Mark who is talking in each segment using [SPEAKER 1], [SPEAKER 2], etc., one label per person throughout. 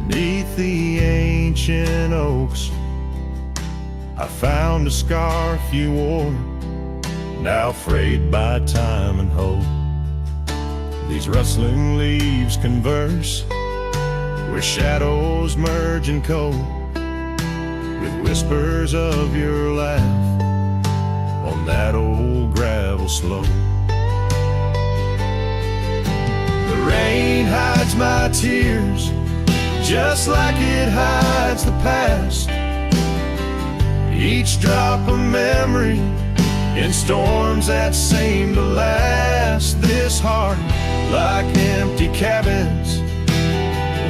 [SPEAKER 1] Beneath the ancient oaks, I found a scarf you wore, now frayed by time and hope. These rustling leaves converse, where shadows merge and cope, with whispers of your laugh on that old gravel slope. The rain hides my tears, just like it hides the past. Each drop a memory in storms that seem to last. This heart, like empty cabins,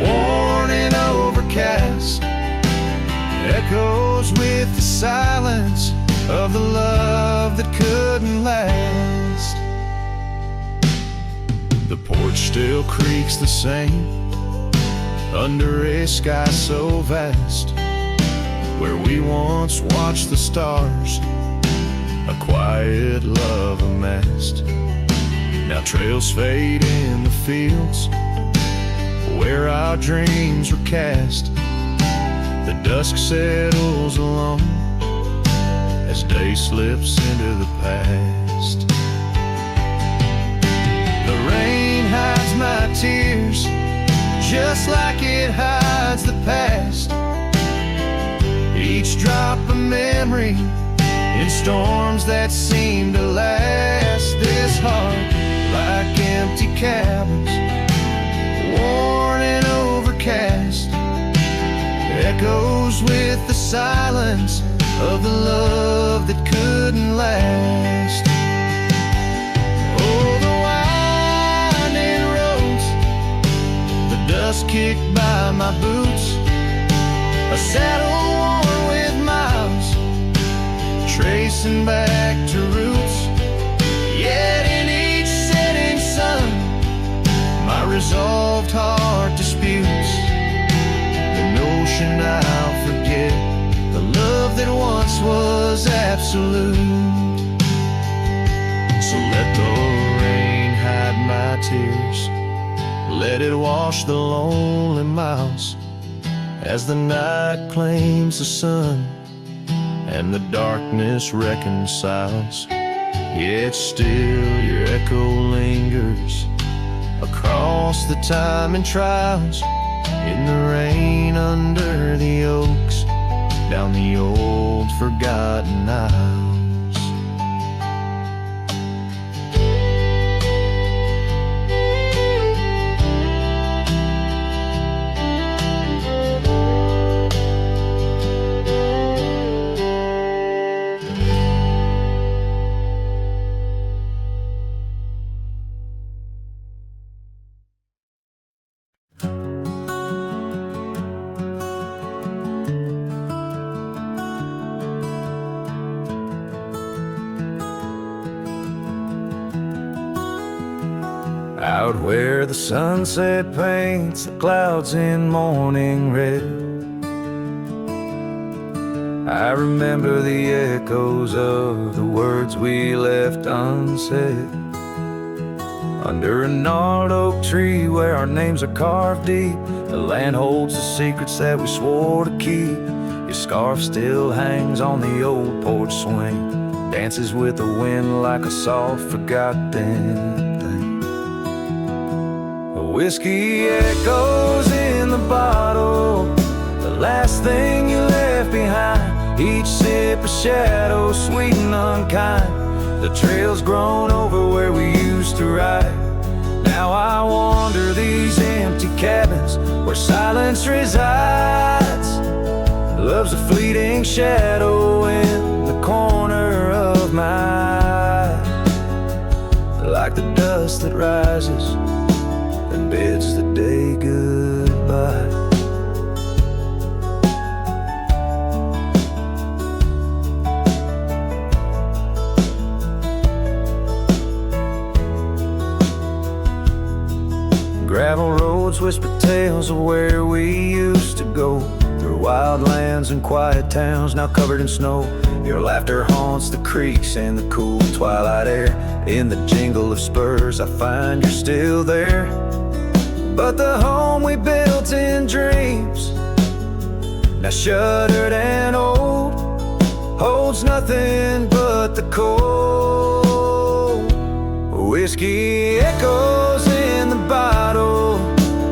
[SPEAKER 1] worn and overcast, echoes with the silence of the love that couldn't last. The porch still creaks the same under a sky so vast, where we once watched the stars, a quiet love amassed. Now trails fade in the fields where our dreams were cast. The dusk settles alone as day slips into the past. The rain hides my tears, just like it hides the past. Each drop a memory in storms that seem to last. This heart, like empty cabins, worn and overcast, echoes with the silence of the love that couldn't last. Oh, the winding roads, the dust kicked by my boots, a saddle worn with miles, tracing back to roots. Yet in each setting sun, my resolved heart disputes the notion I'll forget the love that once was absolute. So let the rain hide my tears, let it wash the lonely miles, as the night claims the sun and the darkness reconciles. Yet still your echo lingers across the time and trials, in the rain under the oaks, down the old forgotten aisles. Out where the sunset paints the clouds in morning red, I remember the echoes of the words we left unsaid. Under a gnarled oak tree where our names are carved deep, the land holds the secrets that we swore to keep. Your scarf still hangs on the old porch swing, dances with the wind like a soft forgotten thing. Whiskey echoes in the bottle, the last thing you left behind. Each sip a shadow, sweet and unkind. The trail's grown over where we used to ride. Now I wander these empty cabins where silence resides. Love's a fleeting shadow in the corner of my eye, like the dust that rises and bids the day goodbye. Gravel roads whisper tales of where we used to go, through wild lands and quiet towns now covered in snow. Your laughter haunts the creeks in the cool twilight air. In the jingle of spurs I find you're still there, but the home home we built in dreams, now shuttered and old, holds nothing but the cold. Whiskey echoes in the bottle,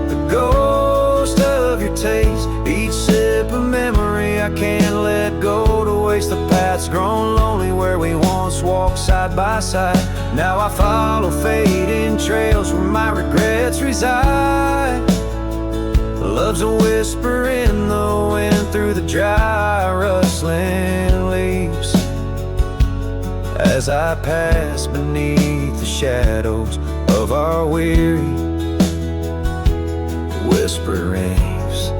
[SPEAKER 1] the ghost of your taste. Each sip a memory I can't let go, to waste the paths grown lonely where we once walked side by side. Now I follow fading trails where my regrets reside. Love's a whisper in the wind through the dry rustling leaves, as I pass beneath the shadows of our weary whisperings.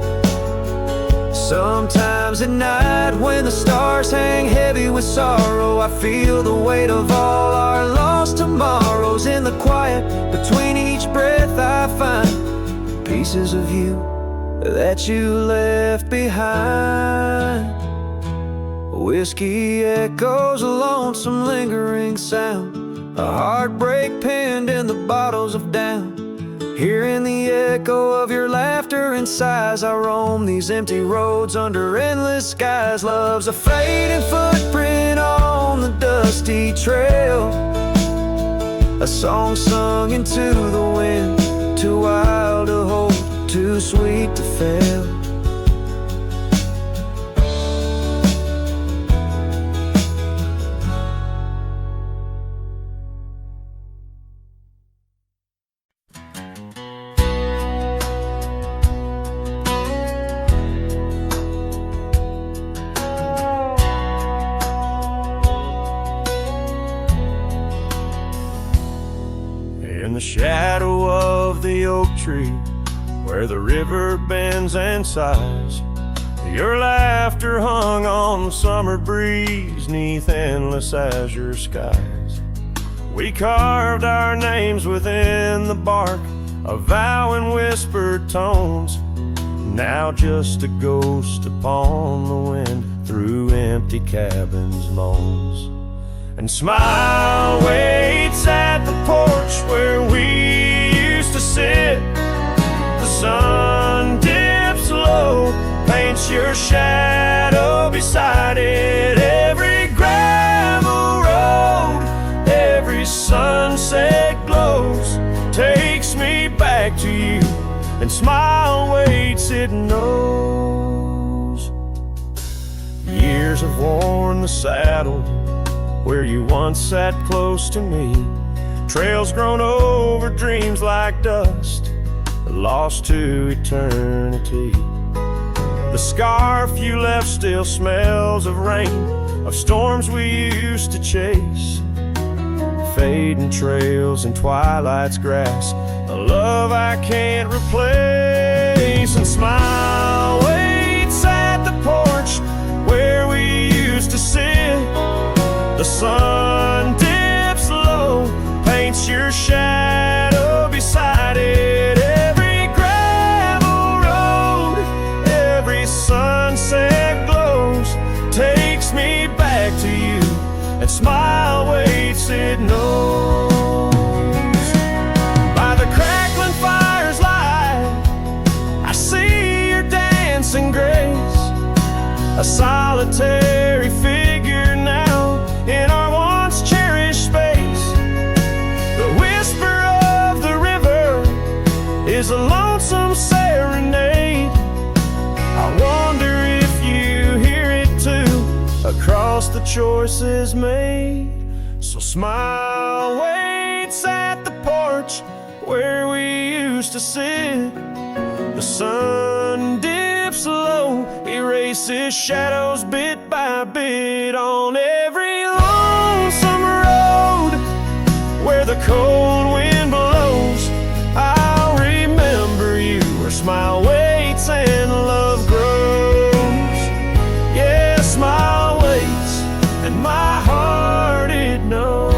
[SPEAKER 1] Sometimes at night when the stars hang heavy with sorrow, I feel the weight of all our lost tomorrows. In the quiet between each breath I find pieces of you that you left behind. Whiskey echoes, a lonesome lingering sound, a heartbreak pinned in the bottles of down. Hearing the echo of your laughter and sighs, I roam these empty roads under endless skies. Love's a fading footprint on the dusty trail, a song sung into the wind, too wild to hold, too sweet to fail. In the shadow of the oak tree, where the river bends and sighs, your laughter hung on the summer breeze, 'neath endless azure skies. We carved our names within the bark, a vow in whispered tones, now just a ghost upon the wind through empty cabins' moans. And smile waits at the porch where we used to sit. The sun dips low, paints your shadow beside it. Every gravel road, every sunset glows, takes me back to you. And smile waits, it knows. Years have worn the saddle where you once sat close to me. Trails grown over dreams like dust, lost to eternity. The scarf you left still smells of rain, of storms we used to chase. Fading trails and twilight's grass, a love I can't replace. And smile waits at the porch where we used to sit. The sun dips low, paints your shadow beside it. Every gravel road, every sunset glows, takes me back to you. And smile waits, it knows. By the crackling fire's light, I see your dancing grace, a solitary figure now in our once cherished space. The whisper of the river is a lonesome serenade. I wonder if you hear it too, across the choices made. So smile waits at the porch where we used to sit. The sun dips low, erases shadows bit by bit on every lonesome road where the cold wind blows. I'll remember you where smile waits and love grows. Yeah, smile waits and my heart it knows.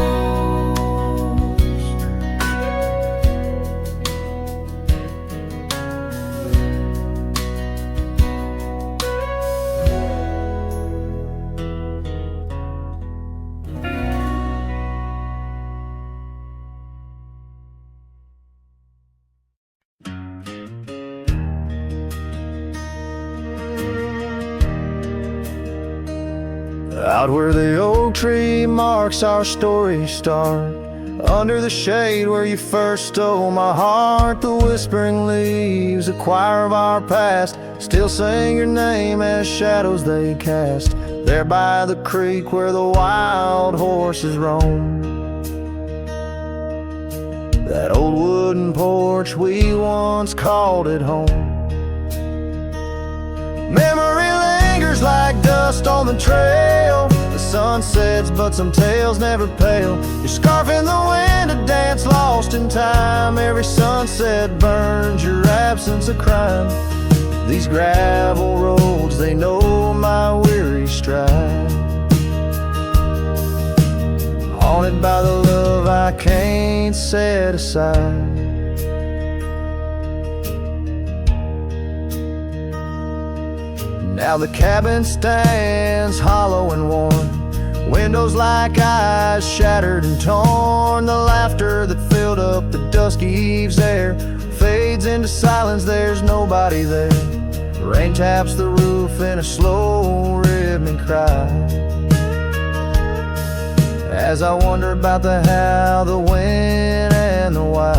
[SPEAKER 1] Out where the oak tree marks our story start, under the shade where you first stole my heart, the whispering leaves, a choir of our past, still sing your name as shadows they cast. There by the creek where the wild horses roam, that old wooden porch we once called it home. Memory lingers like dust on the trail. The sun sets but some tales never pale. Your scarf in the wind, a dance lost in time. Every sunset burns your absence a crime. These gravel roads, they know my weary stride. Haunted by the love I can't set aside. Now the cabin stands hollow and worn, windows like eyes shattered and torn. The laughter that filled up the dusky eve's air fades into silence, there's nobody there. The rain taps the roof in a slow rhythmic cry, as I wonder about the how, the when, and the why.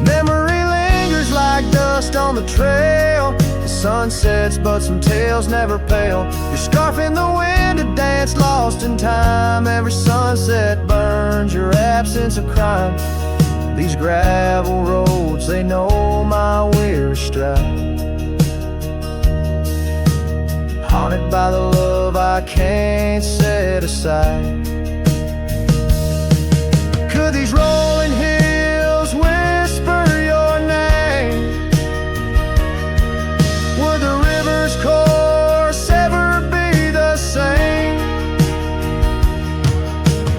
[SPEAKER 1] Memory lingers like dust on the trail. The sun sets but some tales never pale. Your scarf in the wind, a dance lost in time. Every sunset burns your absence a crime. These gravel roads, they know my weary stride. Haunted by the love I can't set aside. Could these rolling hills whisper your name? Would the river's course ever be the same?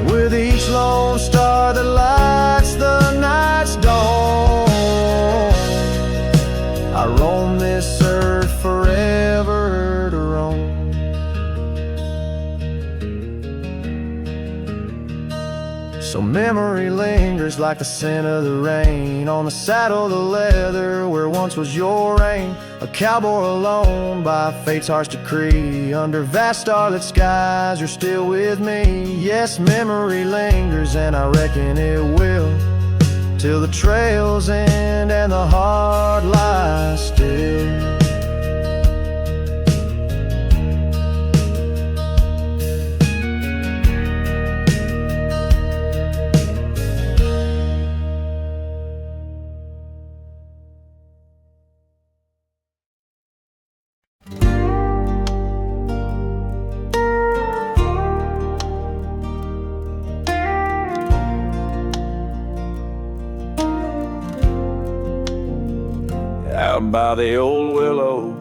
[SPEAKER 1] With each lone star that lights the night's dawn, I roam this earth forever to roam. So memory lingers like the scent of the rain on the saddle, the leather where once was your reign. A cowboy alone by fate's harsh decree, under vast starlit skies you're still with me. Yes, memory lingers and I reckon it will, till the trails end and the heart lies still. Out by the old willow,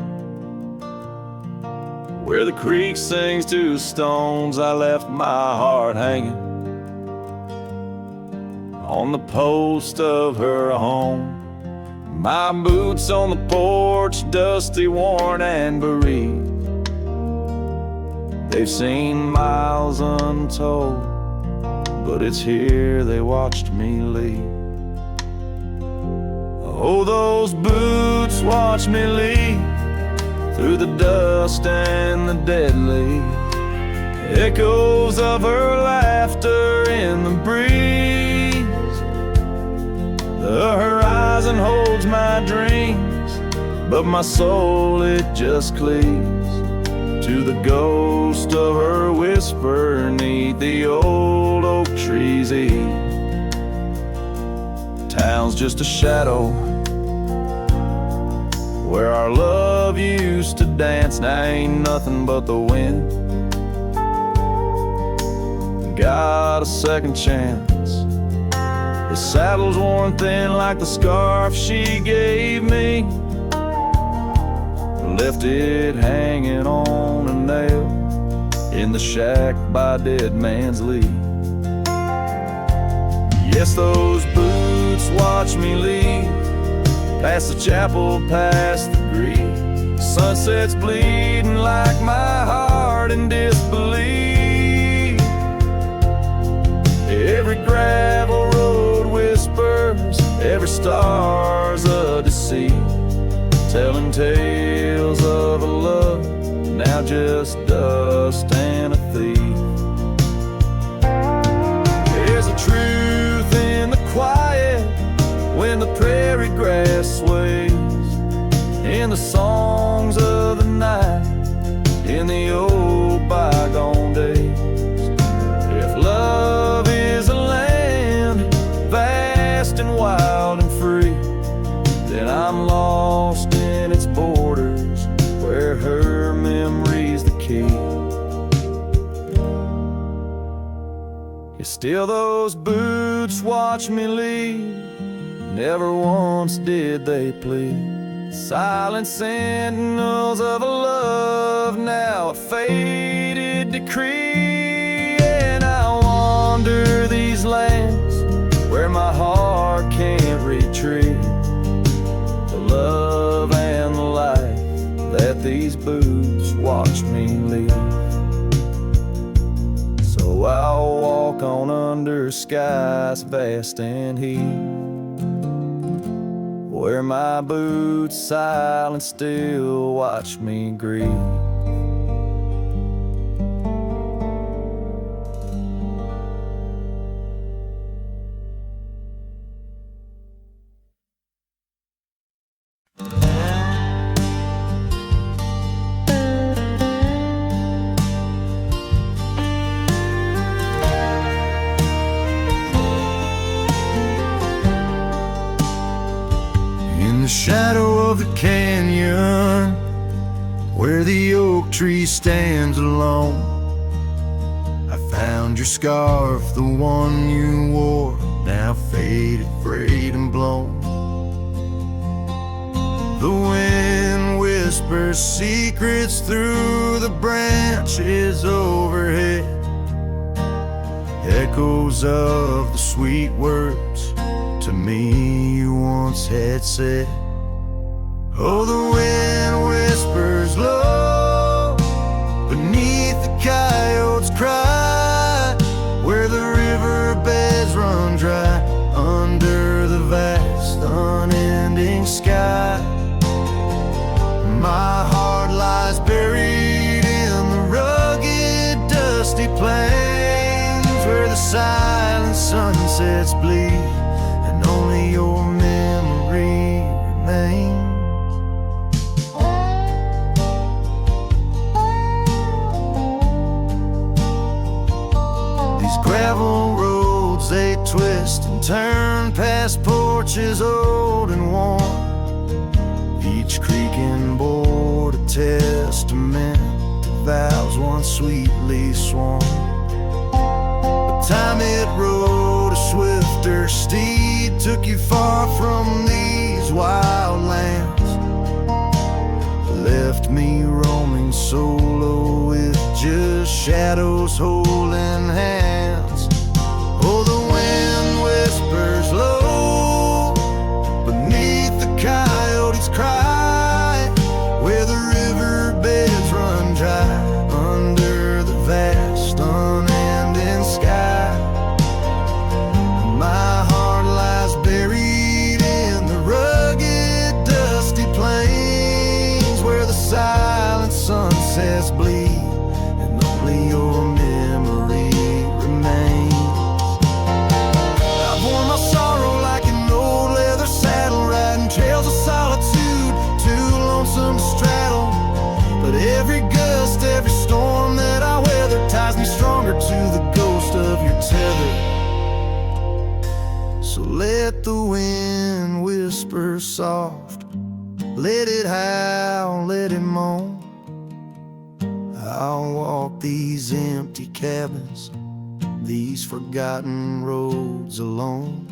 [SPEAKER 1] where the creek sings to stones, I left my heart hanging on the post of her home. My boots on the porch, dusty, worn, and bereaved. They've seen miles untold, but it's here they watched me leave. Oh, those boots watch me leave through the dust and the dead leaves. Echoes of her laughter in the breeze. The horizon holds my dreams, but my soul, it just cleaves to the ghost of her whisper 'neath the old oak tree's eave. Town's just a shadow where our love used to dance. Now ain't nothing but the wind. Got a second chance. The saddle's worn thin like the scarf she gave me. Left it hanging on a nail in the shack by Dead Man's Leave. Yes, those boots watch me leave, past the chapel, past the grief. Sunset's bleeding like my heart in disbelief. Every gravel road whispers, every star's a deceit, telling tales of a love now just dust and a thief. There's a truth in the quiet when the prairie grass sways, in the songs of the night, in the old bygone days. If love is a land vast and wild and free, then I'm lost in its borders, where her memory's the key. Yet still those boots watch me leave, never once did they plead. Silent sentinels of a love, now a faded decree. And I wander these lands where my heart can't retreat the love and the life that these boots watch me leave. So I'll walk on under skies vast and heat, where my boots silent still watch me grieve. In the shadow of the canyon, where the oak tree stands alone, I found your scarf, the one you wore, now faded, frayed and blown. The wind whispers secrets through the branches overhead, echoes of the sweet words to me you once had said. Oh, the wind whispers low beneath the coyote's cry, where the riverbeds run dry under the vast unending sky. My heart lies buried in the rugged dusty plains, where the silent sunsets bleed and only your memory remains. These gravel roads, they twist and turn past porches old and worn, each creaking board a testament to vows once sweetly sworn. But time it rode a swifter steed, took you far from these wild lands, left me roaming solo with just shadows holding hands. Oh, the wind whispers low beneath the coyote's cry, where the riverbeds run dry under the vast unending sky. My heart lies buried in the rugged dusty plains, where the silent sunsets bleed and only your memory remains. I've worn my sorrow like an old leather saddle, riding trails of solitude, too lonesome to straddle. But every gust, every storm that I weather ties me stronger to the ghost of your tether. So let the wind whisper soft, let it howl, let it moan. I'll walk these empty cabins, these forgotten roads alone,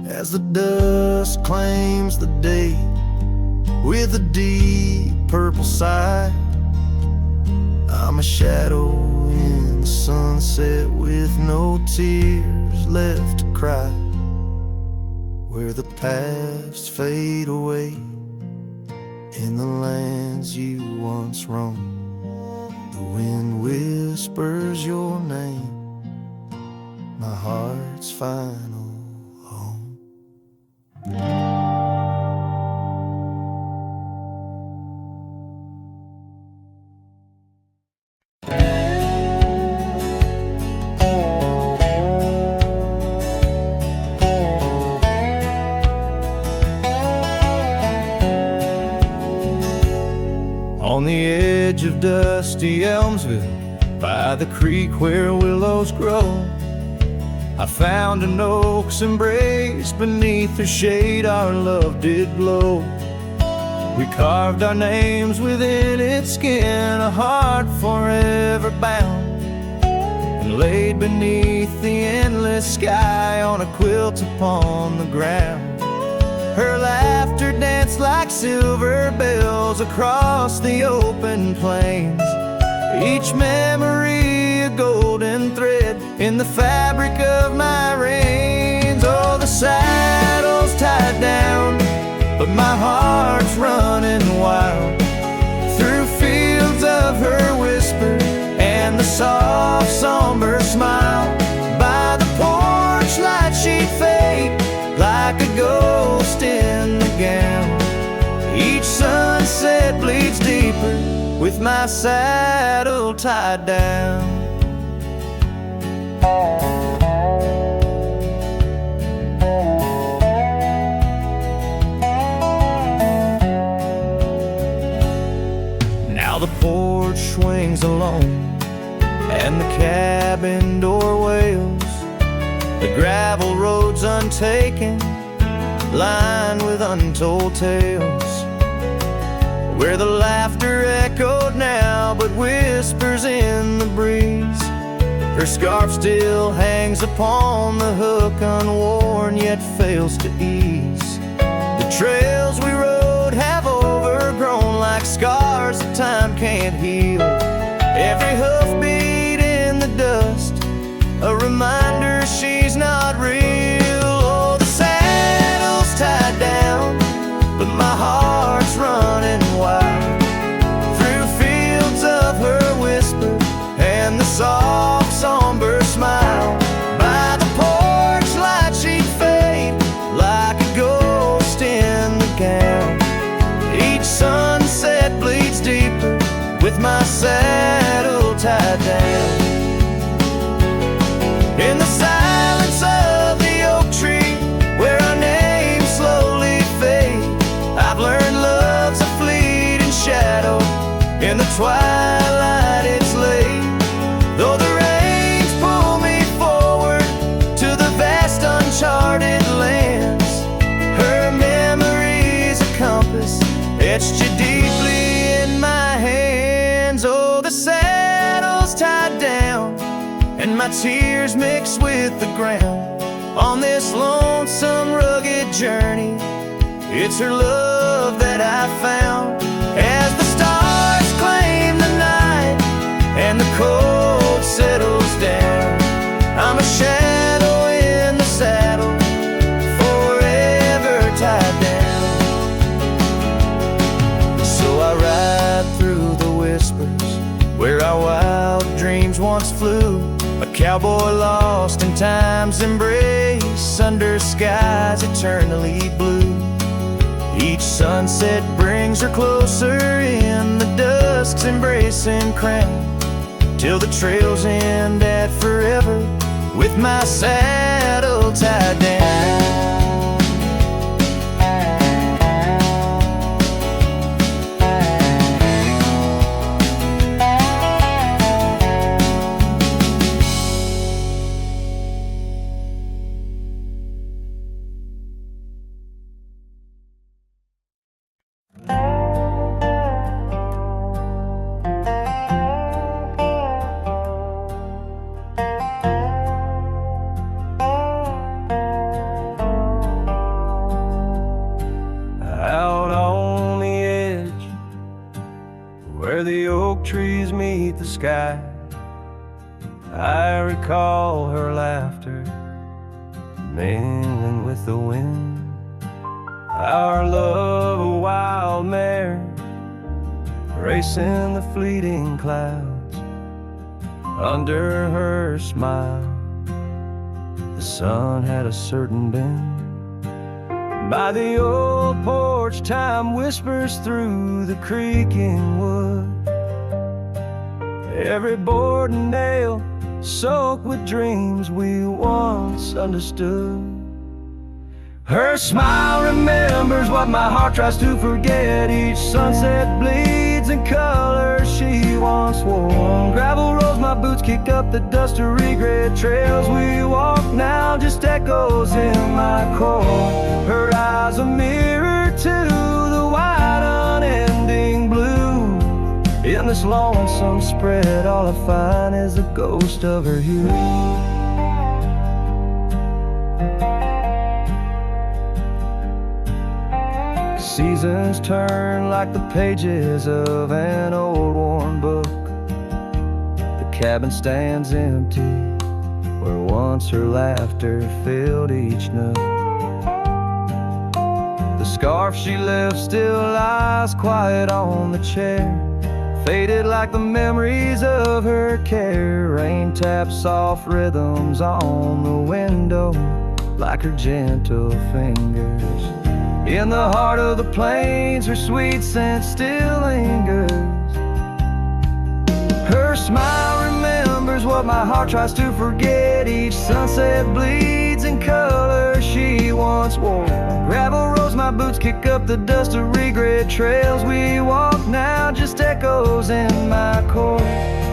[SPEAKER 1] as the dust claims the day with a deep purple sigh. I'm a shadow in the sunset with no tears left to cry, where the past fade away in the lands you once roamed. The wind whispers your name, my heart's final home.
[SPEAKER 2] Thank you.
[SPEAKER 1] On the edge of dusty Elmsville, by the creek where willows grow, I found an oak's embrace. Beneath her shade our love did glow. We carved our names within its skin, a heart forever bound, and laid beneath the endless sky on a quilt upon the ground. Her laughter danced like silver bells across the open plains, each memory a golden thread in the fabric of my reins. Oh, the saddle's tied down, but my heart's running wild through fields of her whisper and the soft somber smile. By the porch light she'd fade like a ghost in the gown. Each sunset bleeds deeper with my saddle tied down. Now the porch swings alone and the cabin door wails. The gravel road's untaken, lined with untold tales, where the laughter echoed now but whispers in the breeze. Her scarf still hangs upon the hook, unworn yet fails to ease. The trails we rode have overgrown like scars that time can't heal. Every hoofbeat in the dust, a reminder she's not real. Oh, the saddle's tied down, but my heart's running wild through fields of her whisper and the soft somber smile. By the porch light she'd fade like a ghost in the gown. Each sunset bleeds deeper with my saddle tied down. In the silence of the oak tree, where our names slowly fade, I've learned love's a fleeting shadow. In the twilight it's late, though the rains pull me forward to the vast uncharted lands. Her memory's a compass etched you deeply in my hands. Oh, the saddle's tied down and my tears mix with the ground on this lonesome, rugged journey. It's her love that I found. As the stars claim the night and the cold settles down, I'm a shadow in the saddle, forever tied down. So I ride through the whispers where our wild dreams once flew, a cowboy lost in time's embrace under skies eternally blue. Each sunset brings her closer in the dusk's embracing crown, till the trails end at forever with my saddle tied down. Where the oak trees meet the sky, I recall her laughter mingling with the wind. Our love, a wild mare racing the fleeting clouds. Under her smile, the sun had a certain bend. By the old porch, time whispers through the creaking wood. Every board and nail soaked with dreams we once understood. Her smile remembers what my heart tries to forget. Each sunset bleeds in color she once wore. Gravel roads my boots kick up the dust to regret. Trails we walk now just echoes in my core. Her eyes a mirror to the wide unending blue. In this lonesome spread, all I find is the ghost of her hue. Seasons turn like the pages of an old worn book. The cabin stands empty where once her laughter filled each nook. The scarf she left still lies quiet on the chair, faded like the memories of her care. Rain taps soft rhythms on the window like her gentle fingers. In the heart of the plains, her sweet scent still lingers. Her smile remembers what my heart tries to forget. Each sunset bleeds in color she once wore. Gravel roads my boots kick up the dust of regret. Trails we walk now just echoes in my core.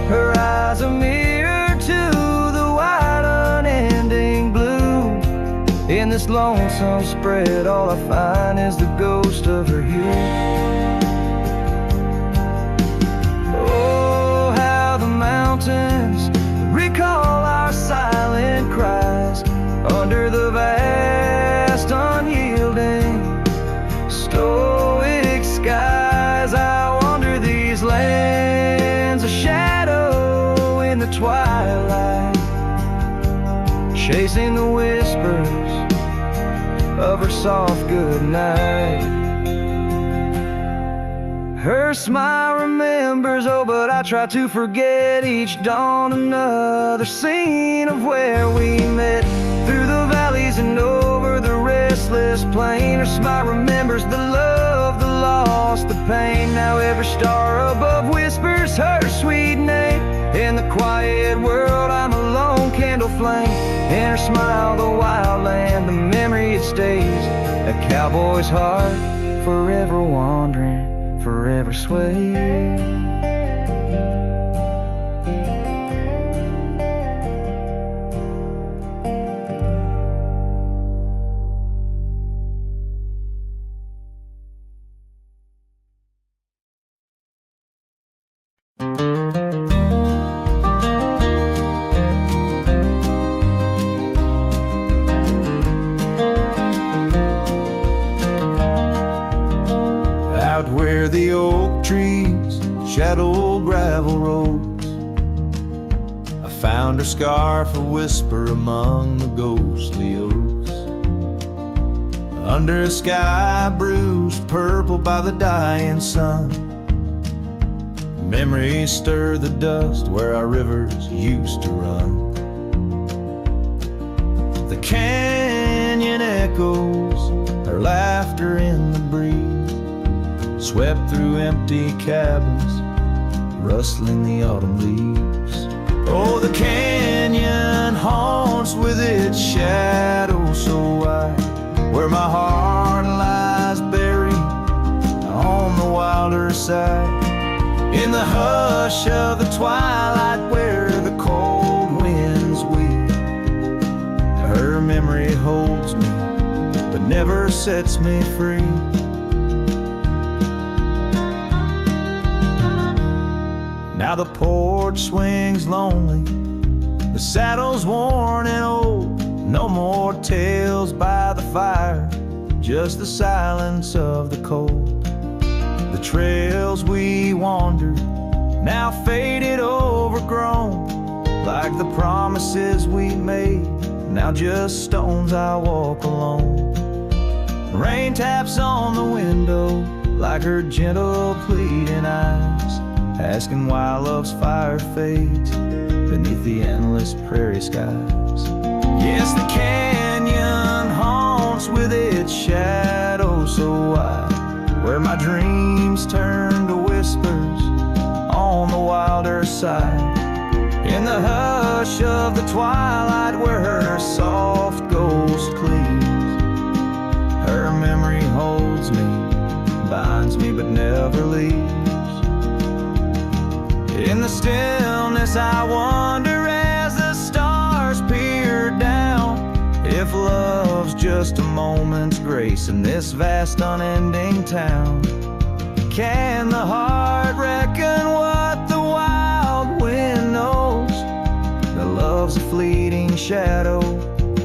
[SPEAKER 1] Her eyes a mirror to the wide unending blue. In this lonesome spread, all I find is the ghost of her hue. Oh, how the mountains recall our silent cries under the vast, unyielding, stoic skies. I wander these lands, a shadow in the twilight, chasing the whispers of her soft goodnight. Her smile remembers, oh, but I try to forget. Each dawn another scene of where we met, through the valleys and over the restless plain. Her smile remembers the love, the loss, the pain. Now every star above whispers her sweet name. In the quiet world I'm a lone candle flame. In her smile the wild land, the memory it stays. A cowboy's heart, forever wandering, forever swaying. Where the oak trees shadow gravel roads, I found her scarf a whisper among the ghostly oaks. Under a sky bruised purple by the dying sun, memories stir the dust where our rivers used to run. The canyon echoes her laughter in the breeze, swept through empty cabins, rustling the autumn leaves. Oh, the canyon haunts with its shadow so wide, where my heart lies buried on the wilder side. In the hush of the twilight where the cold winds weep, her memory holds me but never sets me free. Now the porch swings lonely, the saddle's worn and old. No more tales by the fire, just the silence of the cold. The trails we wandered, now faded, overgrown, like the promises we made, now just stones I walk alone. Rain taps on the window like her gentle pleading eyes, asking why love's fire fades beneath the endless prairie skies. Yes, the canyon haunts with its shadow so wide, where my dreams turn to whispers on the wilder side. In the hush of the twilight where her soft ghost cleaves, cover leaves. In the stillness I wonder as the stars peer down, if love's just a moment's grace in this vast unending town. Can the heart reckon what the wild wind knows? That love's a fleeting shadow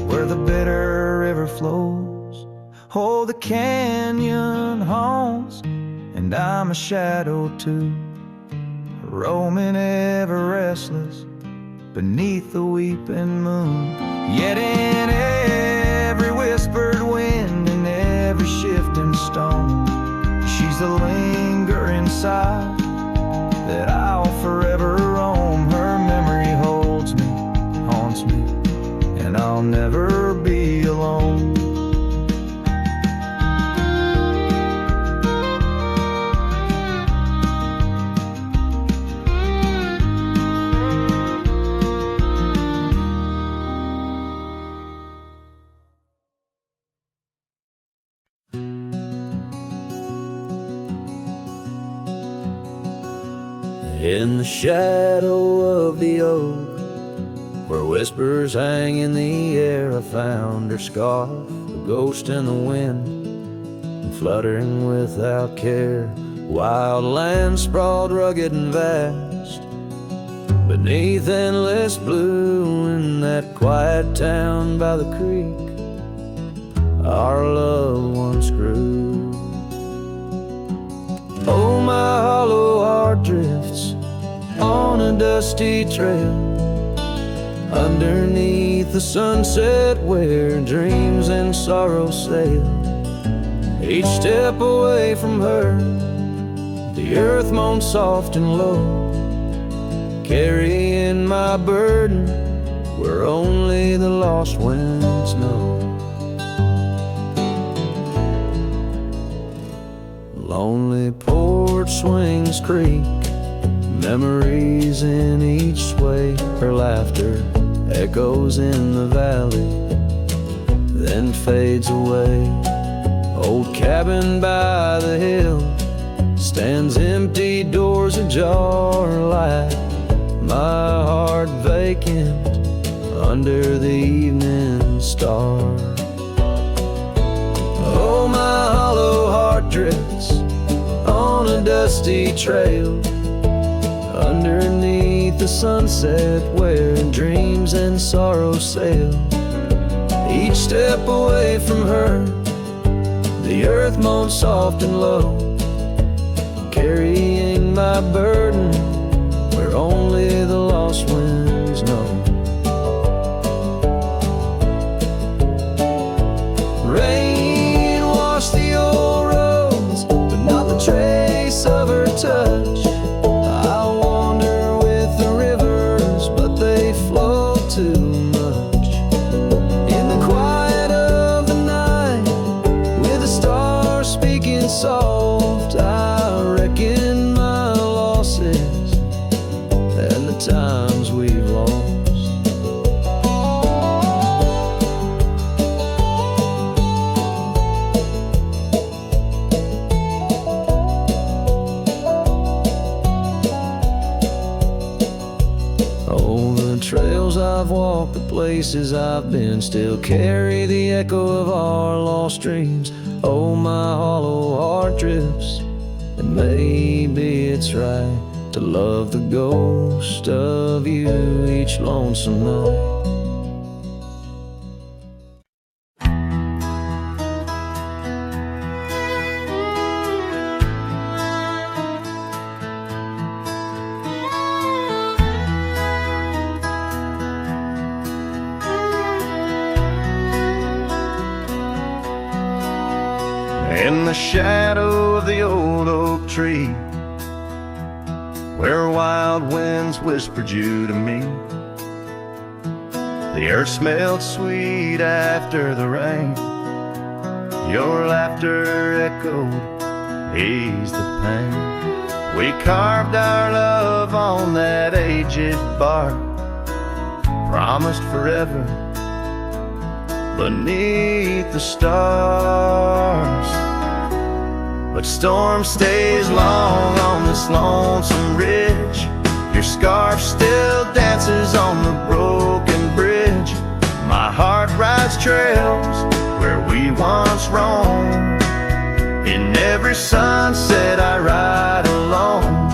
[SPEAKER 1] where the bitter river flows. Oh, the canyon haunts, and I'm a shadow too, roaming ever restless beneath the weeping moon. Yet in every whispered wind and every shifting stone, she's the lingering sigh that I'll forever roam. Her memory holds me, haunts me, and I'll never be alone. In the shadow of the oak, where whispers hang in the air, I found her scarf, a ghost in the wind, and fluttering without care. Wild land sprawled rugged and vast, beneath endless blue. In that quiet town by the creek, our love once grew. Oh, my hollow heart drifts on a dusty trail, underneath the sunset where dreams and sorrow sail. Each step away from her, the earth moans soft and low, carrying my burden where only the lost winds know. Lonely Port Swings Creek, memories in each sway. Her laughter echoes in the valley, then fades away. Old cabin by the hill stands empty, doors ajar, like my heart vacant under the evening star. Oh, my hollow heart drifts on a dusty trail, underneath the sunset where dreams and sorrow sail. Each step away from her, the earth moans soft and low, carrying my burden where only the lost winds know. Rain washed the old roads, but not the trace of her touch. I wander with the rivers, but they flow too much. In the quiet of the night, with the stars speaking soft, I reckon my losses and the times we've lost. Trails I've walked, the places I've been, still carry the echo of our lost dreams. Oh, my hollow heart drifts, and maybe it's right to love the ghost of you each lonesome night.
[SPEAKER 2] In the shadow of the old oak tree, where wild winds whispered you to me, the earth smelled sweet after the rain. Your laughter echoed, eased the pain. We carved our love on that aged bark, promised forever beneath the stars.
[SPEAKER 1] but storm stays long on this lonesome ridge. Your scarf still dances on the broken bridge. My heart rides trails where we once roamed. In every sunset I ride alone.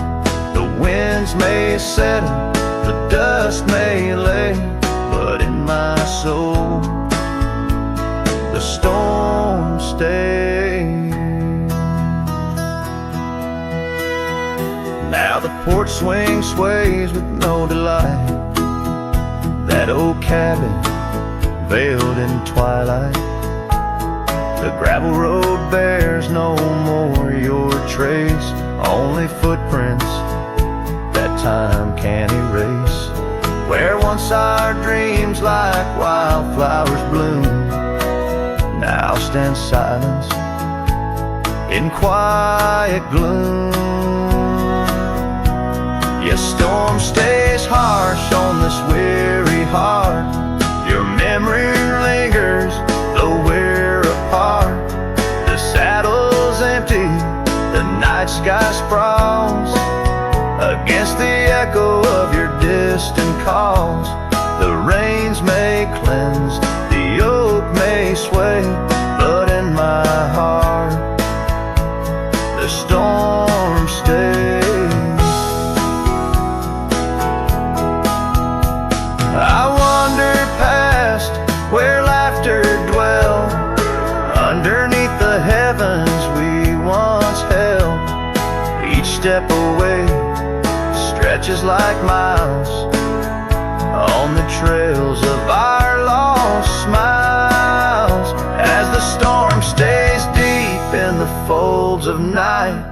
[SPEAKER 1] The winds may settle, the dust may lay, but in my soul the storm stays. Now the porch swing sways with no delight. That old cabin veiled in twilight. The gravel road bears no more your trace, only footprints that time can't erase. Where once our dreams like wildflowers bloom, now stand silence in quiet gloom. Yes, storm stays harsh on this weary heart. Your memory lingers, though we're apart. The saddle's empty, the night sky sprawls against the echo of your distant calls. The rains may cleanse, the oak may sway, but in my heart the storm stays. I wander past where laughter dwelled, underneath the heavens we once held. Each step away stretches like miles on the trails of our lost smiles. As the storm stays deep in the folds of night,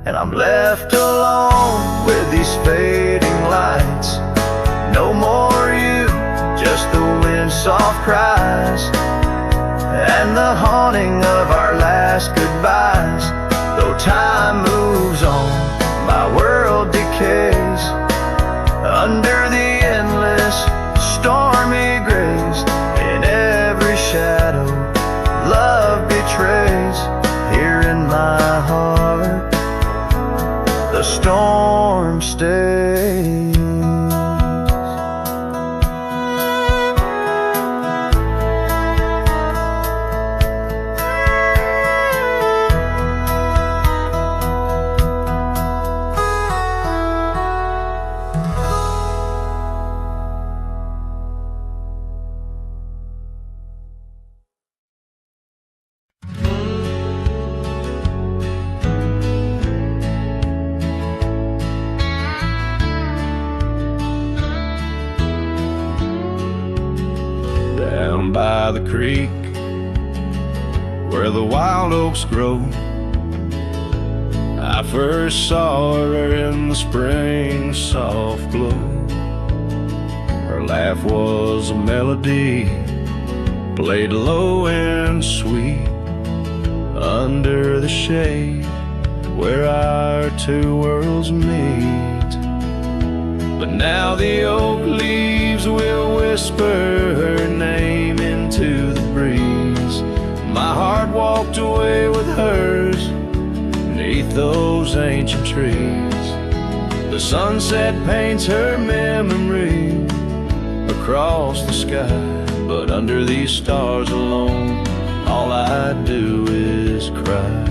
[SPEAKER 1] and I'm left alone with these fading lights. No more you, just the wind's soft cries and the haunting of our last goodbyes. Though time moves on, my world decays under the endless stormy grays. In every shadow love betrays. Here in my heart the storm stays. By the creek where the wild oaks grow, I first saw her in the spring soft glow. Her laugh was a melody, played low and sweet, under the shade where our two worlds meet. But now the oak leaves will whisper her name into the breeze. My heart walked away with hers beneath those ancient trees. The sunset paints her memory across the sky, but under these stars alone, all I do is cry.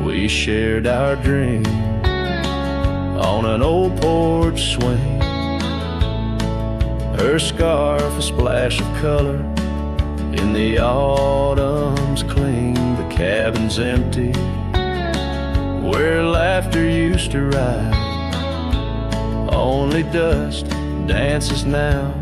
[SPEAKER 1] We shared our dream on an old porch swing. Her scarf a splash of color in the autumn's cling. The cabin's empty where laughter used to ride. Only dust dances now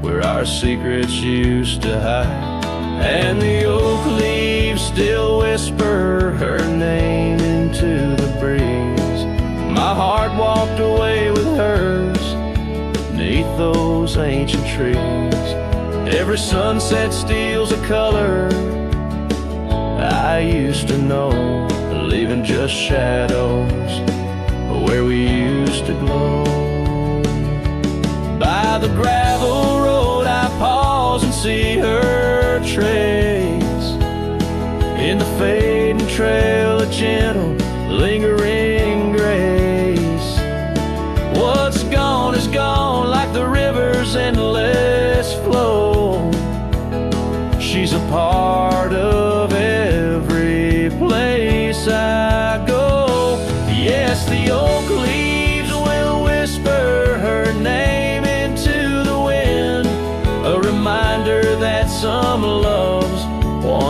[SPEAKER 1] where our secrets used to hide. And the oak leaves still whisper her name into the breeze. My heart walked away with hers beneath those ancient trees. Every sunset steals a color I used to know, leaving just shadows where we used to glow. By the gravel road I pause and see her trace in the fading trail, a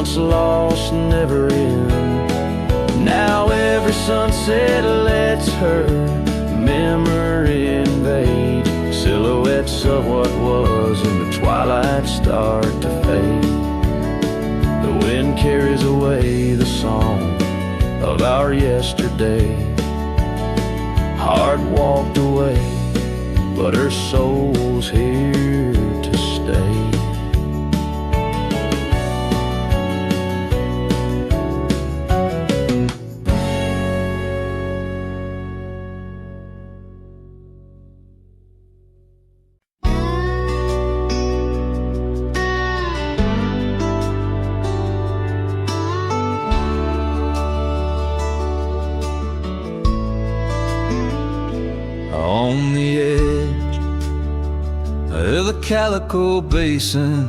[SPEAKER 1] once lost, never in. Now every sunset lets her memory invade. Silhouettes of what was in the twilight start to fade. The wind carries away the song of our yesterday. Heart walked away, but her soul's here to stay.
[SPEAKER 3] On the edge of the Calico Basin,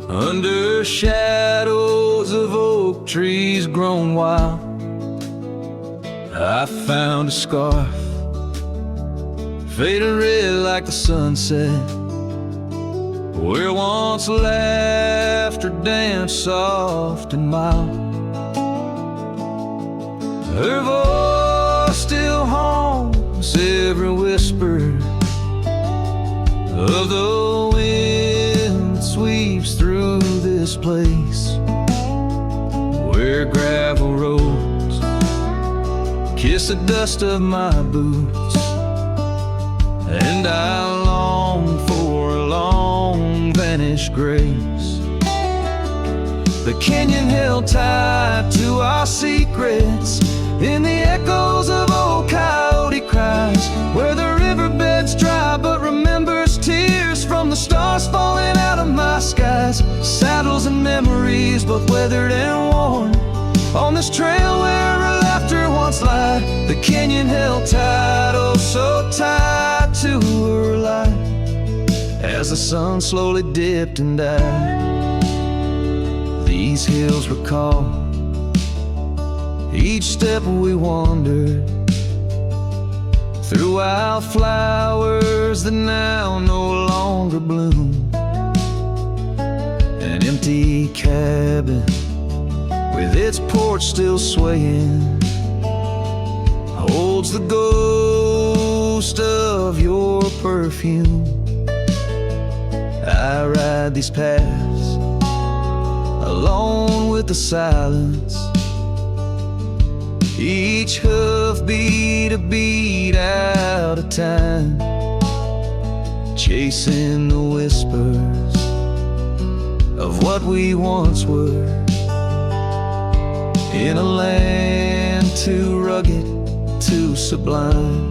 [SPEAKER 3] under shadows of oak trees grown wild, I found a scarf, faded red like the sunset, where once laughter danced soft and mild. Her voice still haunts every whisper of the wind that sweeps through this place, where gravel roads kiss the dust of my boots, and I long for a long vanished grace. The canyon held tight to our secrets in the echoes of old coyote cries, where the riverbed's dry but remembers tears from the stars falling out of my skies. Saddles and memories, both weathered and worn, on this trail where her laughter once lied. The canyon held tight, oh so tight to her light, as the sun slowly dipped and died. These hills recall each step we wandered through wildflowers that now no longer bloom. An empty cabin with its porch still swaying holds the ghost of your perfume. I ride these paths alone with the silence, each hoofbeat a beat out of time, chasing the whispers of what we once were, in a land too rugged, too sublime.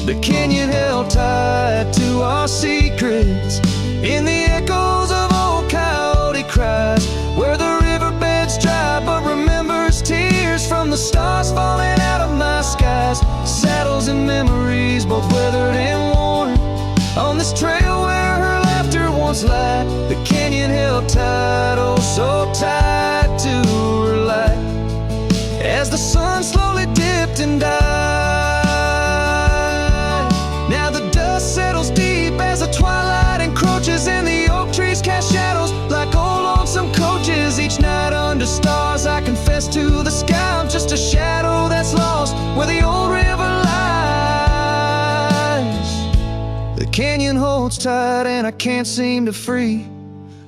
[SPEAKER 3] The canyon held tight to our secrets in the echoes of old coyote cries, where the riverbed's dry but remembers tears from the stars falling out of my skies. Saddles and memories, both weathered and worn, on this trail where her laughter once lied. The canyon held tight, oh so tight to her light, as the sun slowly dipped and died. Now the dust settles deep as the twilight encroaches, and the oak trees cast shadows like old lonesome coaches. Each night under stars I confess to the sky I'm just a shadow that's lost where the old river lies. The canyon holds tight and I can't seem to free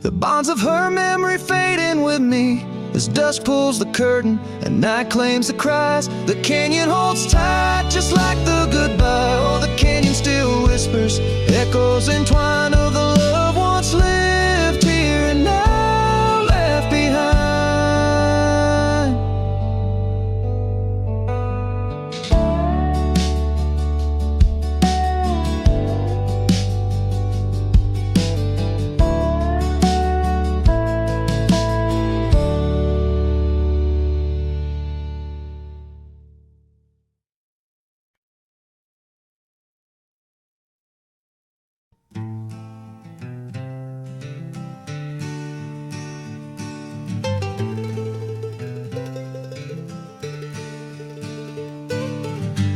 [SPEAKER 3] the bonds of her memory fading with me, as dusk pulls the curtain and night claims the cries. The canyon holds tight just like the goodbye. Oh, the canyon still whispers echoes entwined of the love once lived here and now left behind.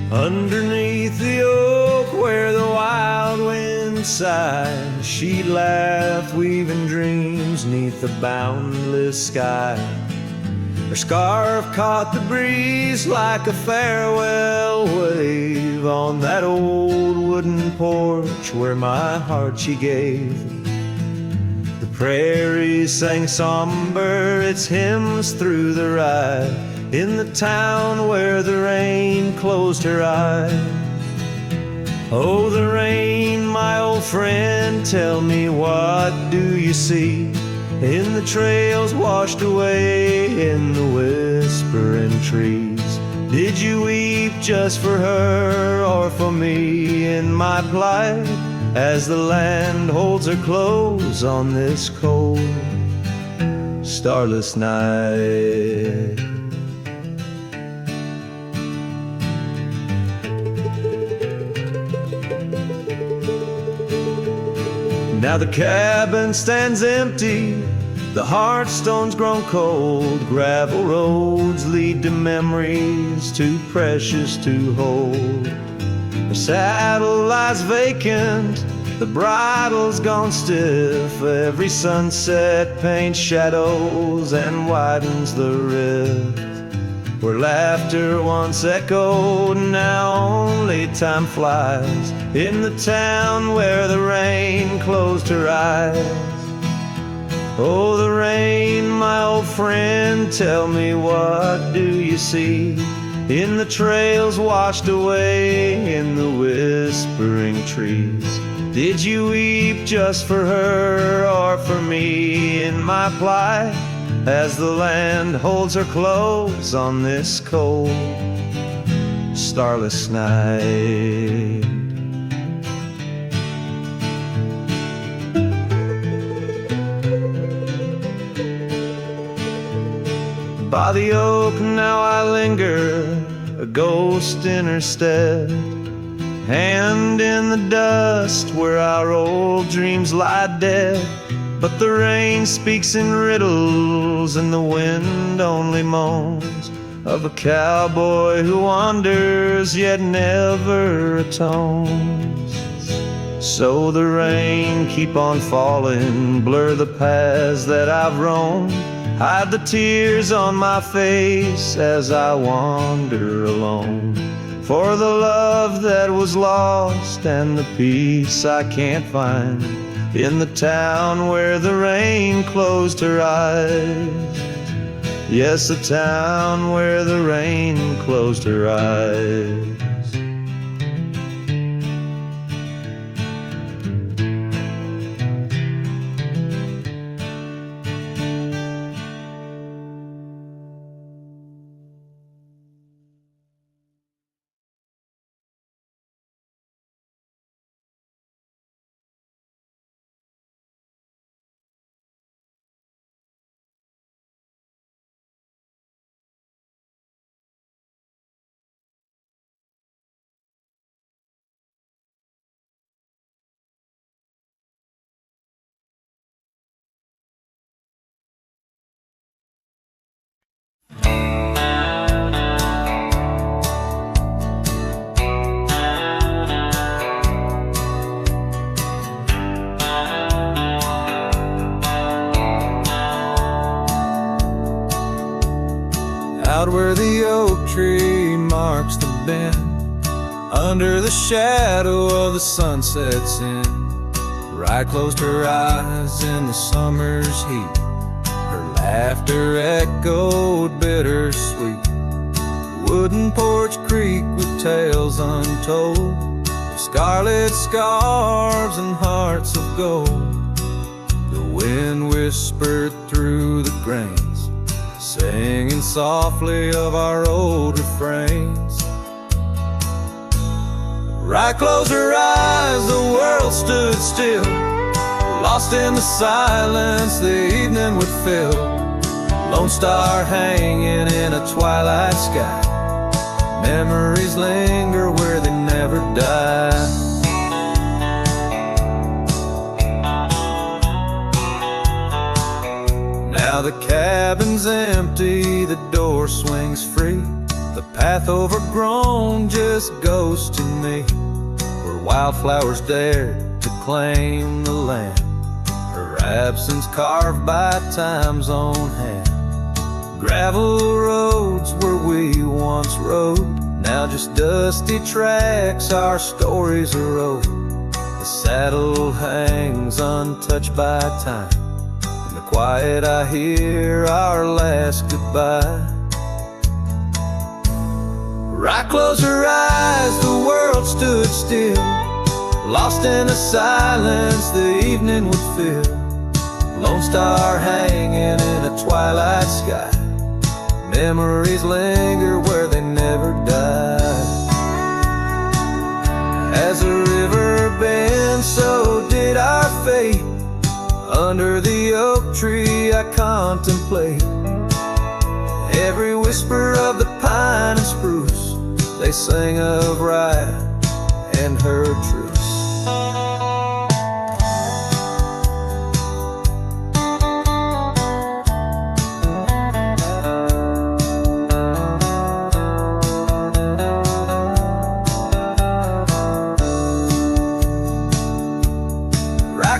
[SPEAKER 1] Underneath the oak where the wild wind sighed, she laughed, weaving dreams 'neath the boundless sky. Her scarf caught the breeze like a farewell wave on that old wooden porch where my heart she gave. The prairies sang somber its hymns through the ride in the town where the rain closed her eyes. Oh, the rain, my old friend, tell me, what do you see in the trails washed away in the whispering trees? Did you weep just for her or for me in my plight, as the land holds her close on this cold, starless night? Now the cabin stands empty, the hearthstone's grown cold, gravel roads lead to memories too precious to hold. The saddle lies vacant, the bridle's gone stiff, every sunset paints shadows and widens the rift. Where laughter once echoed, now only time flies, in the town where the rain closed her eyes. Oh, the rain, my old friend, tell me, what do you see in the trails washed away in the whispering trees? Did you weep just for her or for me in my plight, as the land holds her close on this cold, starless night? By the oak now I linger, a ghost in her stead, hand in the dust where our old dreams lie dead. But the rain speaks in riddles and the wind only moans of a cowboy who wanders yet never atones. So the rain keep on falling, blur the paths that I've roamed, hide the tears on my face as I wander alone. For the love that was lost and the peace I can't find in the town where the rain closed her eyes. Yes, the town where the rain closed her eyes.
[SPEAKER 3] Out where the oak tree marks the bend, under the shadow of the sunset's end, Bryan closed her eyes in the summer's heat. Her laughter echoed bittersweet. Wooden porch creak with tales untold, of scarlet scarves and hearts of gold. The wind whispered through the grains, singing softly of our old refrains. Bryan closed her eyes, the world stood still, lost in the silence the evening would fill. Lone star hanging in a twilight sky, memories linger where they never die. Now the cabin's empty, the door swings free, the path overgrown just ghosts to me, where wildflowers dared to claim the land. Her absence carved by time's own hand. Gravel roads where we once rode, now just dusty tracks, our stories are old. The saddle hangs untouched by time. In the quiet I hear our last goodbye. Right close her eyes, the world stood still, lost in the silence the evening would fill. Lone star hanging in a twilight sky. Memories linger where they never died. As the river bends, so did our fate. Under the oak tree I contemplate every whisper of the pine and spruce. They sang of riot and her truce.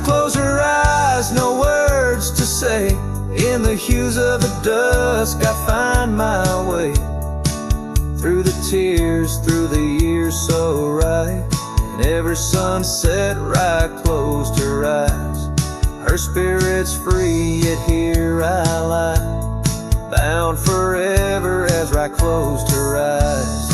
[SPEAKER 3] Close her eyes, no words to say. In the hues of the dusk I find my way. Through the tears, through the years so right. And every sunset right closed her eyes. Her spirit's free, yet here I lie, bound forever as right closed her eyes.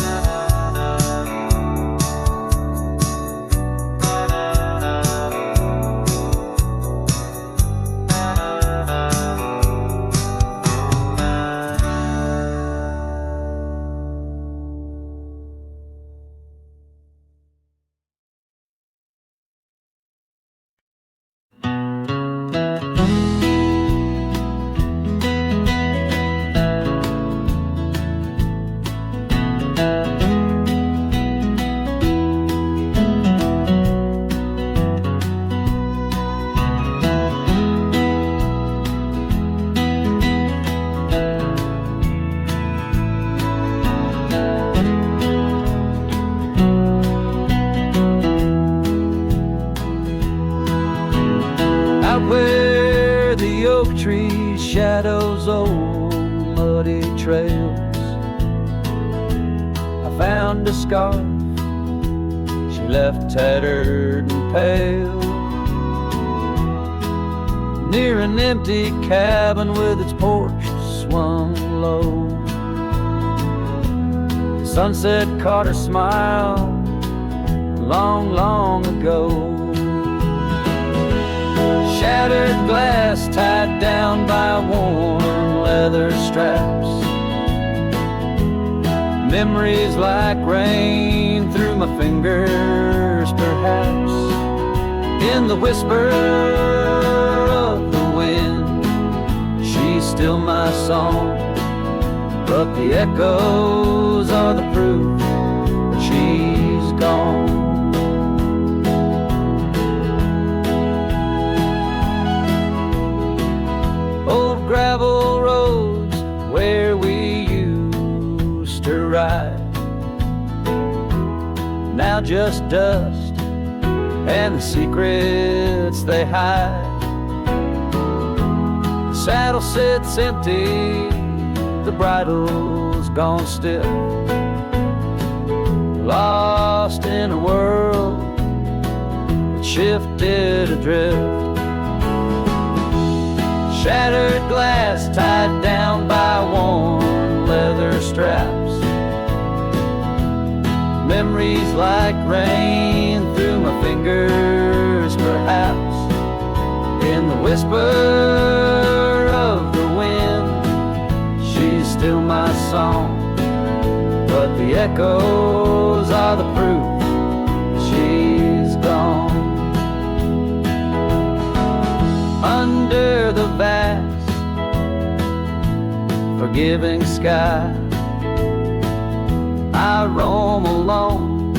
[SPEAKER 3] Where the oak tree shadows old muddy trails, I found a scarf she left tattered and pale, near an empty cabin with its porch swung low. The sunset caught her smile long, long ago. Shattered glass tied down by worn leather straps. Memories like rain through my fingers, perhaps. In the whisper of the wind, she's still my song. But the echoes are the proof that she's gone. Old gravel roads where we used to ride, now just dust and the secrets they hide. The saddle sits empty, the bridle's gone stiff, lost in a world that shifted adrift. Shattered glass tied down by worn leather straps. Memories like rain through my fingers, perhaps. In the whisper of the wind, she's still my song. But the echoes are the proof she's gone. Under the vast, forgiving sky, I roam alone.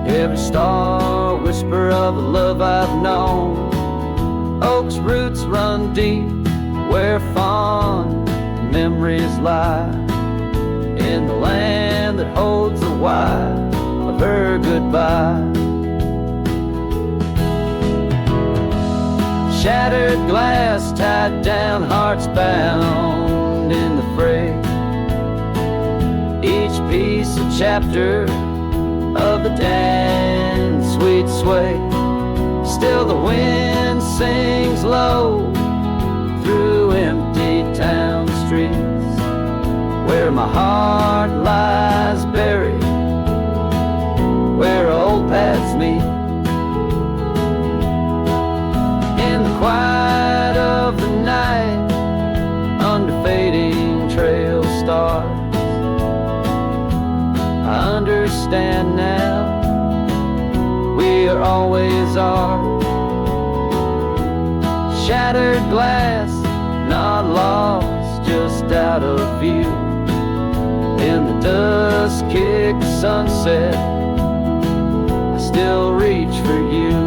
[SPEAKER 3] Every star whisper of the love I've known. Oak's roots run deep where fond memories lie, in the land that holds the why of her goodbye.
[SPEAKER 4] Shattered glass, tied down, hearts bound in the fray. Each piece a chapter of the dance we'd sway. Still the wind sings low through empty town streets, where my heart lies buried, where old paths meet. In the quiet of the night, under fading trail stars, I understand now, we are always are. Shattered glass, not lost, just out of view. In the dusk-kicked sunset, I still reach for you.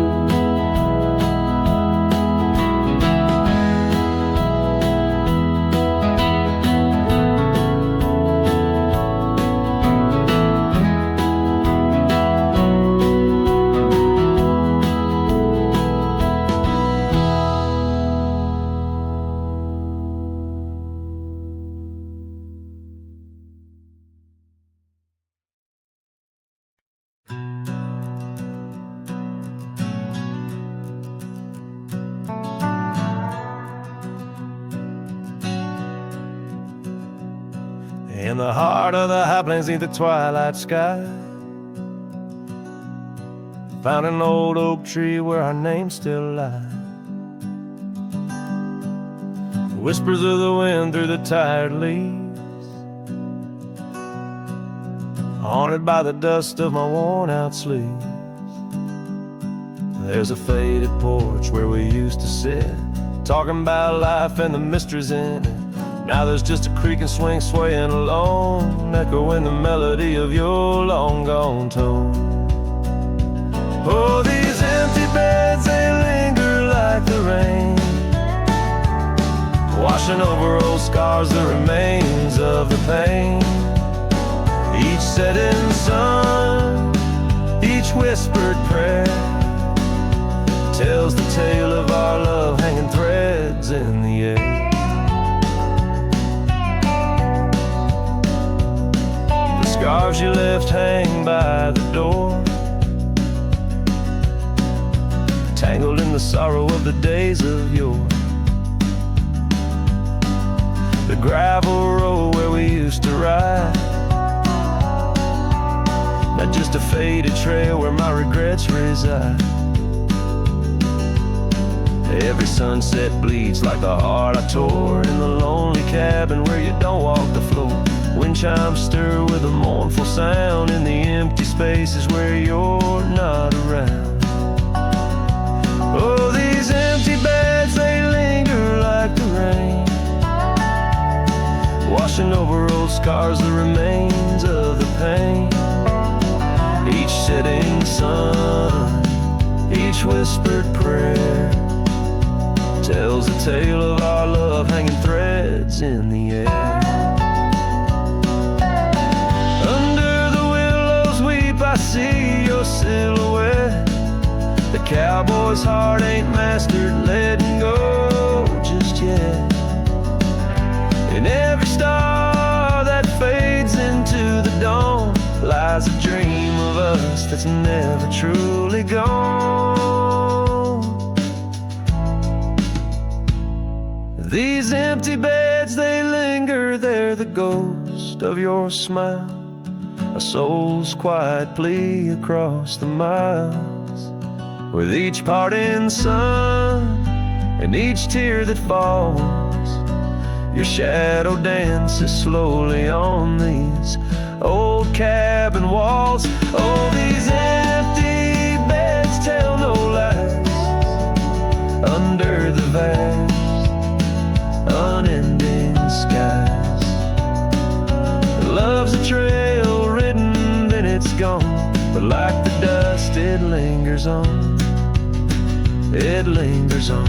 [SPEAKER 1] In the heart of the high plains neath the twilight sky, found an old oak tree where our names still lie. Whispers of the wind through the tired leaves, haunted by the dust of my worn out sleeves. There's a faded porch where we used to sit, talking about life and the mysteries in it. Now there's just a creaking swing swaying alone, echoing the melody of your long gone tone. Oh, these empty beds, they linger like the rain, washing over old scars, the remains of the pain. Each setting sun, each whispered prayer, tells the tale of our love hanging threads in the air. Scarves you left hang by the door, tangled in the sorrow of the days of yore. The gravel road where we used to ride, not just a faded trail where my regrets reside. Every sunset bleeds like the heart I tore in the lonely cabin where you don't walk the floor. Wind chimes stir with a mournful sound in the empty spaces where you're not around. Oh, these empty beds, they linger like the rain, washing over old scars, the remains of the pain. Each setting sun, each whispered prayer, tells a tale of our love hanging threads in the air. I see your silhouette. The cowboy's heart ain't mastered letting go just yet. In every star that fades into the dawn lies a dream of us that's never truly gone. These empty beds, they linger, they're the ghost of your smile, a soul's quiet plea across the miles. With each parting sun and each tear that falls, your shadow dances slowly on these old cabin walls. Oh, these empty beds tell no lies under the vast, unending skies. Love's a trail ridden, then it's gone, but like the dust it lingers on, it lingers on.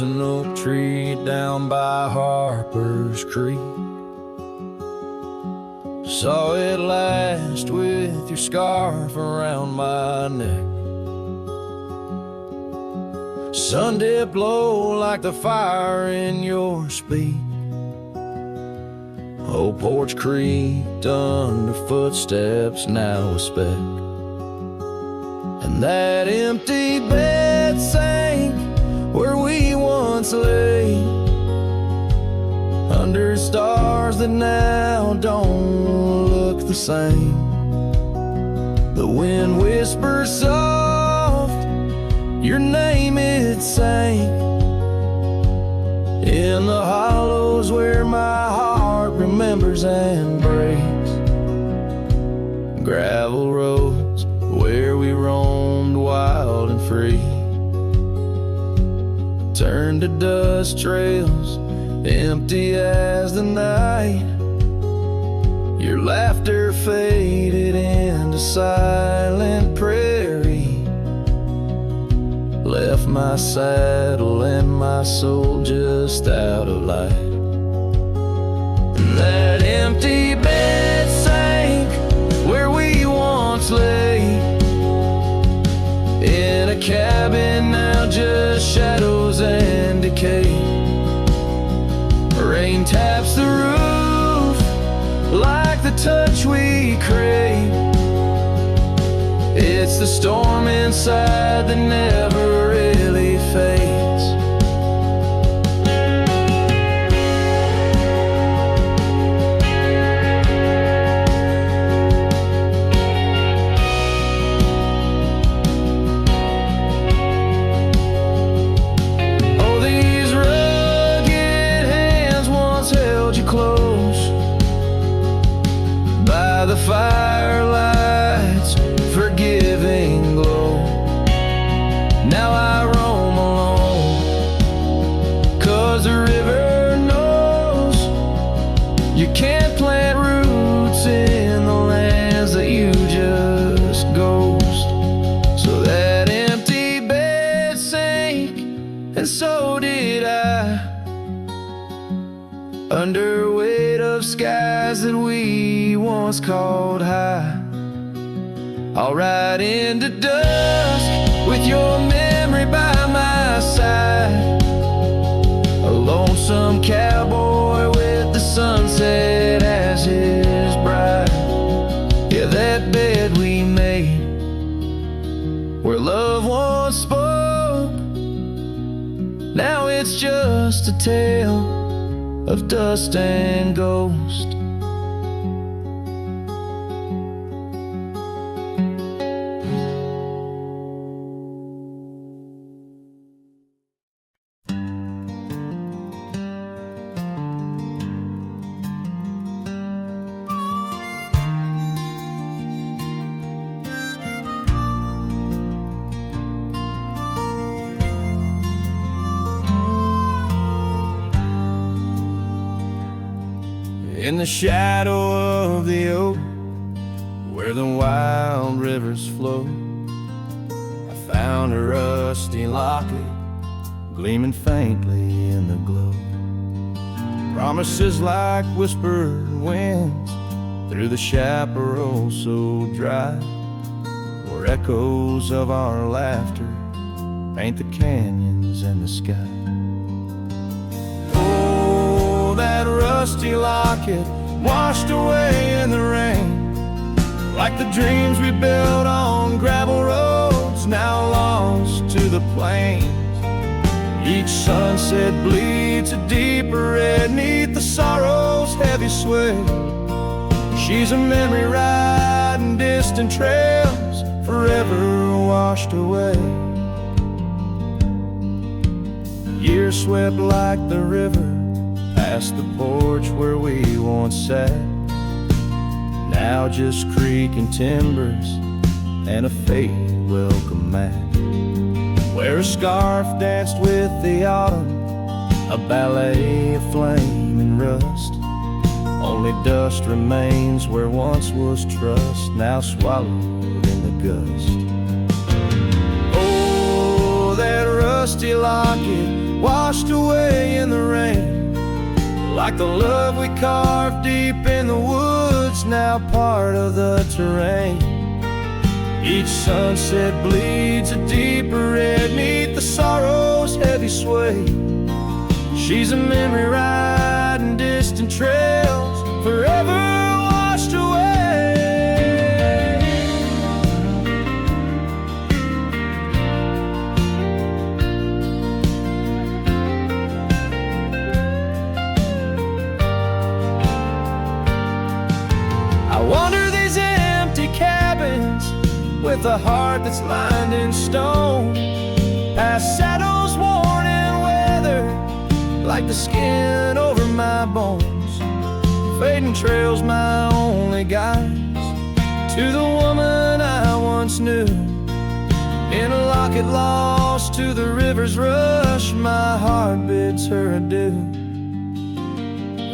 [SPEAKER 3] There's an oak tree down by Harper's Creek. Saw it last with your scarf around my neck. Sun did blow like the fire in your speech. Old porch creaked under footsteps now a speck. And that empty bed sank where we once lay, under stars that now don't look the same. The wind whispers soft, your name it sang, in the hollows where my heart remembers and breaks. Gravel roads where we roamed wild and free turned to dust trails, empty as the night. Your laughter faded into silent prairie, left my saddle and my soul just out of light. And that empty bed sank where we once lay, in a cabin now just shadows and decay. Rain taps the roof like the touch we crave. It's the storm inside that never really fades. The firelight's forgiving glow. Now I roam alone, 'cause the river knows you can't plant roots in the lands that you just ghost. So that empty bed sank, and so did I, under weight of skies that we once called high. I'll ride into dusk with your memory by my side, a lonesome cowboy with the sunset as his bride. Yeah, that bed we made where love once spoke, now it's just a tale of dust and ghost. In the shadow of the oak, where the wild rivers flow, I found a rusty locket gleaming faintly in the glow. Promises like whispered winds through the chaparral so dry, where echoes of our laughter paint the canyons and the sky. That rusty locket washed away in the rain, like the dreams we built on gravel roads now lost to the plains. Each sunset bleeds a deeper red neath the sorrow's heavy sway. She's a memory riding distant trails, forever washed away. Years swept like the river past the porch where we once sat, now just creaking timbers and a faded welcome mat, where a scarf danced with the autumn, a ballet of flame and rust. Only dust remains where once was trust, now swallowed in the gust. Oh, that rusty locket
[SPEAKER 1] washed away in the rain, like the love we carved deep in the woods, now part of the terrain. Each sunset bleeds a deeper red neath the sorrow's heavy sway. She's a memory riding distant trails, forever washed away. I wander these empty cabins with a heart that's lined in stone, past shadows worn and weathered, like the skin over my bones. Fading trails my only guides to the woman I once knew. In a locket lost to the river's rush, my heart bids her adieu.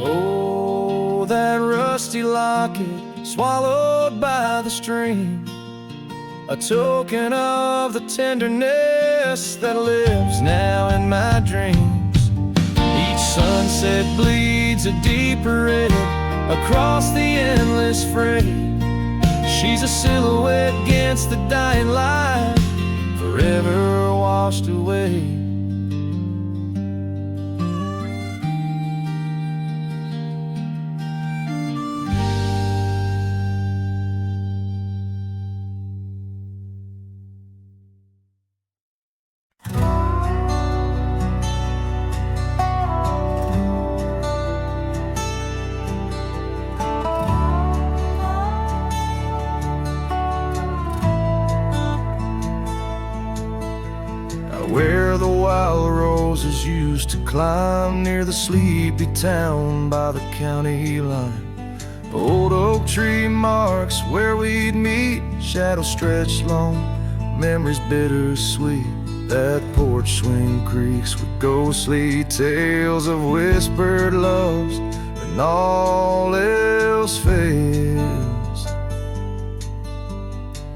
[SPEAKER 1] Oh, that rusty locket swallowed by the stream, a token of the tenderness that lives now in my dreams. Each sunset bleeds a deeper red across the endless fray. She's a silhouette against the dying light, forever washed away. Where the wild roses used to climb, near the sleepy town by the county line. Old oak tree marks where we'd meet, shadows stretched long, memories bittersweet. That porch swing creaks with ghostly tales of whispered loves when all else fails.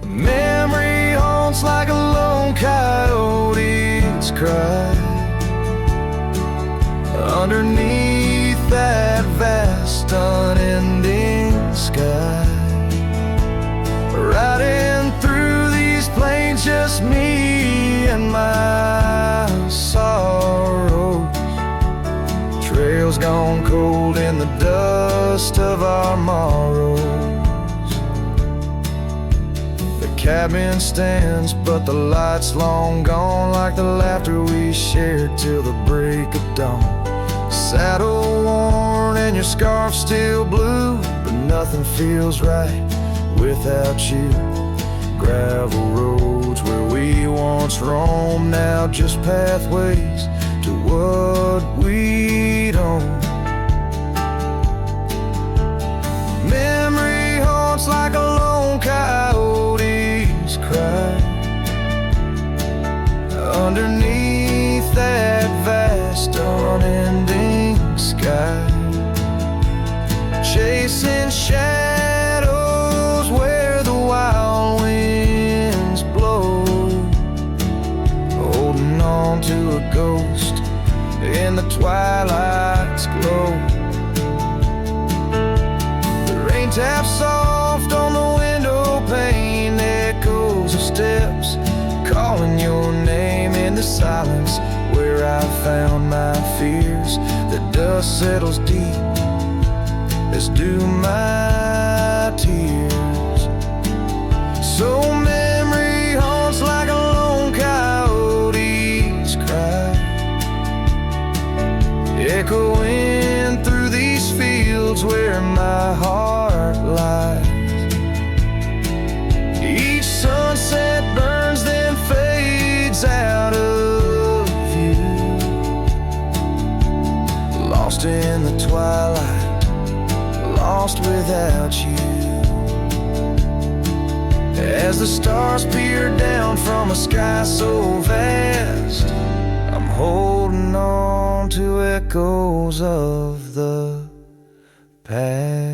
[SPEAKER 1] A memory haunts like a lone coyote's cry underneath that vast unending sky. Riding through these plains, just me and my sorrows. Trails gone cold in the dust of our morrows. The cabin stands, but the light's long gone, like the laughter we shared till the break of dawn. Saddle worn and your scarf still blue, but nothing feels right without you. Gravel roads where we once roamed, now just pathways to what we own. Memory haunts like a lone coyote's cry underneath that vast unending sky. Chasing shadows where the wild winds blow, holding on to a ghost in the twilight's glow. The rain taps soft on the window pane, echoes of steps calling your name in the silence where I found my fears. The dust settles deep, as do my tears. So memory haunts like a lone coyote's cry, echoing through these fields where my heart lies. Each sunset burns, then fades out of view, lost in the twilight, lost without you. As the stars peer down from a sky so vast, I'm holding on to echoes of the past.